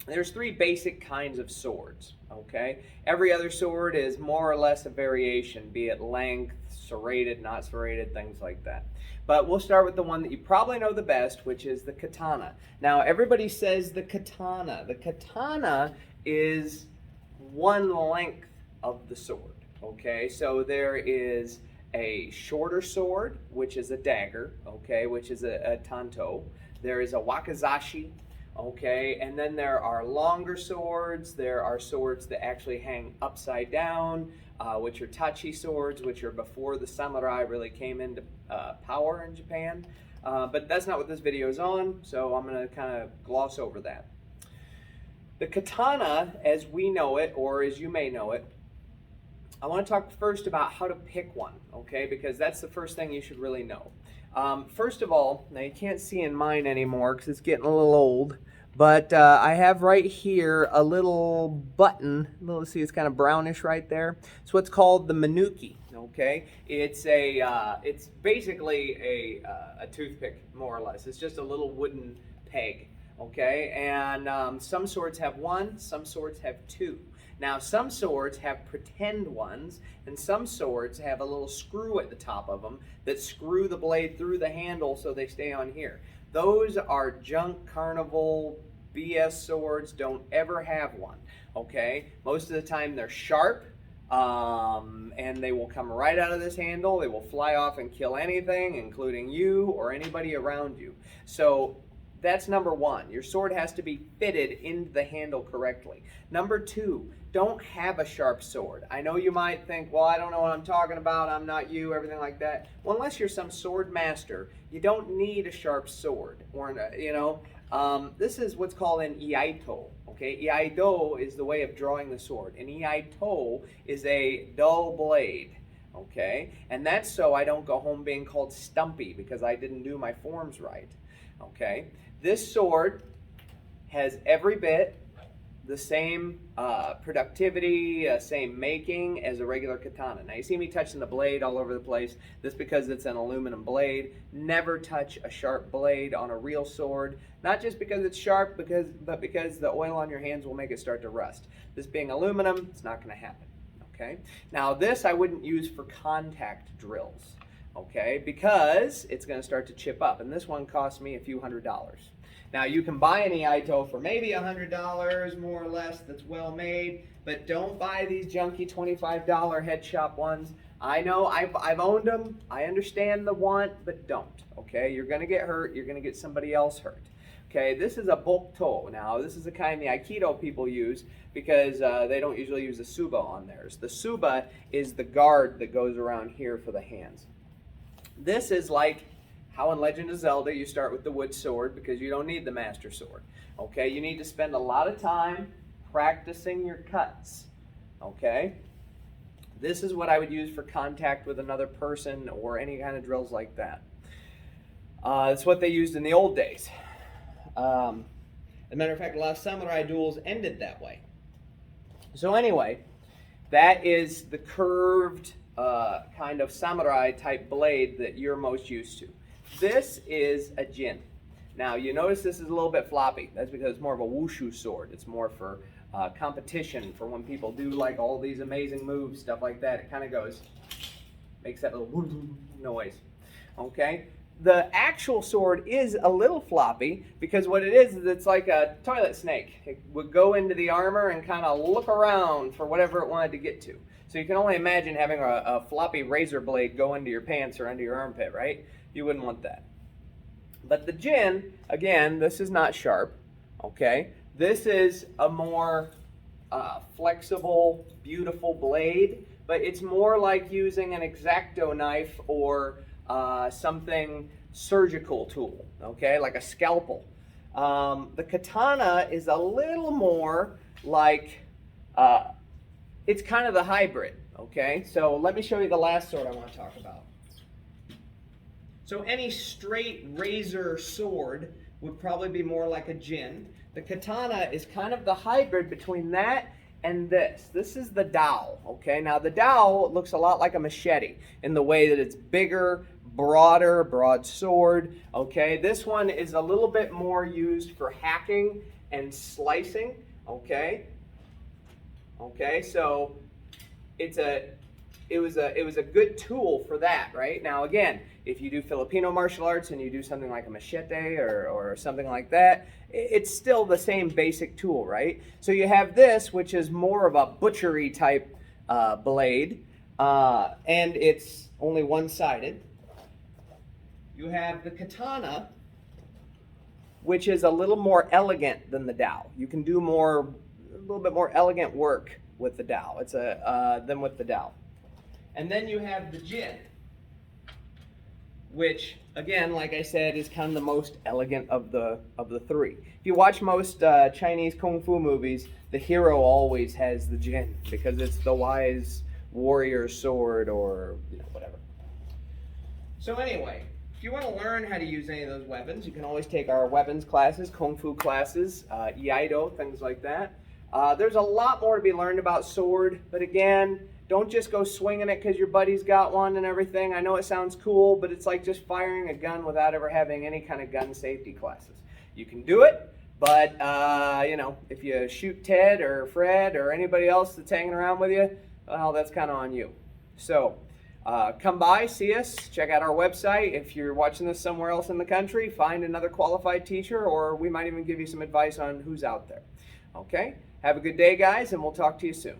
There's three basic kinds of swords, okay? Every other sword is more or less a variation, be it length, serrated, not serrated, things like that. But we'll start with the one that you probably know the best, which is the katana. Now, everybody says the katana. The katana is one length of the sword, okay? So there is a shorter sword, which is a dagger, okay, which is a tanto. There is a wakizashi, okay, and then there are longer swords. There are swords that actually hang upside down, which are tachi swords, which are before the samurai really came into power in Japan. But that's not what this video is on, so I'm going to kind of gloss over that. The katana, as we know it, or as you may know it, I want to talk first about how to pick one, okay, because that's the first thing you should really know. First of all, now you can't see in mine anymore because it's getting a little old, but I have right here a little button. Let's see, it's kind of brownish right there. It's what's called the Menuki. Okay, it's basically a toothpick, more or less. It's just a little wooden peg. Okay, and some swords have one, some swords have two. Now, some swords have pretend ones, and some swords have a little screw at the top of them that screw the blade through the handle so they stay on here. Those are junk carnival BS swords. Don't ever have one, okay? Most of the time they're sharp, and they will come right out of this handle. They will fly off and kill anything, including you or anybody around you. So that's number one. Your sword has to be fitted into the handle correctly. Number two, don't have a sharp sword. I know you might think, well, I don't know what I'm talking about. I'm not you, everything like that. Well, unless you're some sword master, you don't need a sharp sword. Or, this is what's called an iaito. Okay, iaido is the way of drawing the sword. An iaito is a dull blade. Okay, and that's so I don't go home being called stumpy because I didn't do my forms right. Okay, this sword has every bit the same productivity, same making as a regular katana. Now you see me touching the blade all over the place. This because it's an aluminum blade. Never touch a sharp blade on a real sword. Not just because it's sharp, but because the oil on your hands will make it start to rust. This being aluminum, it's not going to happen. Okay. Now this I wouldn't use for contact drills. Okay, because it's going to start to chip up, and this one cost me a few $100s. Now you can buy an iaito for maybe $100, more or less, that's well made, but don't buy these junky $25 head shop ones. I know I've owned them. I understand the want, but don't. Okay, you're going to get hurt. You're going to get somebody else hurt. Okay, this is a bokto. Now this is the kind the Aikido people use because they don't usually use the suba on theirs. The suba is the guard that goes around here for the hands. This is like how in Legend of Zelda you start with the wood sword because you don't need the master sword. Okay, you need to spend a lot of time practicing your cuts. Okay, this is what I would use for contact with another person or any kind of drills like that. It's what they used in the old days. As a matter of fact, a lot of samurai duels ended that way. So anyway, that is the curved kind of samurai type blade that you're most used to. This is a jin. Now you notice this is a little bit floppy. That's because it's more of a wushu sword. It's more for competition, for when people do like all these amazing moves, stuff like that. It kind of goes, makes that little noise. Okay? The actual sword is a little floppy because what it is it's like a toilet snake. It would go into the armor and kind of look around for whatever it wanted to get to. So you can only imagine having a floppy razor blade go into your pants or under your armpit, right? You wouldn't want that. But the jin, again, this is not sharp, okay? This is a more flexible, beautiful blade, but it's more like using an X-Acto knife or something surgical tool, okay, like a scalpel. The katana is a little more like, it's kind of the hybrid, okay? So let me show you the last sword I want to talk about. So any straight razor sword would probably be more like a jin. The katana is kind of the hybrid between that and this. This is the dao, okay? Now the dao looks a lot like a machete in the way that it's bigger, broader, broad sword, okay? This one is a little bit more used for hacking and slicing, okay? Okay, so it was a good tool for that, right? Now again, if you do Filipino martial arts and you do something like a machete or something like that, it's still the same basic tool, right? So you have this, which is more of a butchery type blade, and it's only one-sided. You have the katana, which is a little more elegant than the Dao. You can do a little bit more elegant work with the Dao. Than with the Dao. And then you have the Jin, which, again, like I said, is kind of the most elegant of the three. If you watch most Chinese kung fu movies, the hero always has the Jin because it's the wise warrior sword or whatever. So anyway, if you want to learn how to use any of those weapons, you can always take our weapons classes, kung fu classes, iaido, things like that. There's a lot more to be learned about sword, but again, don't just go swinging it because your buddy's got one and everything. I know it sounds cool, but it's like just firing a gun without ever having any kind of gun safety classes. You can do it, but if you shoot Ted or Fred or anybody else that's hanging around with you, well, that's kind of on you. So come by, see us, check out our website. If you're watching this somewhere else in the country, find another qualified teacher, or we might even give you some advice on who's out there. Okay? Have a good day, guys, and we'll talk to you soon.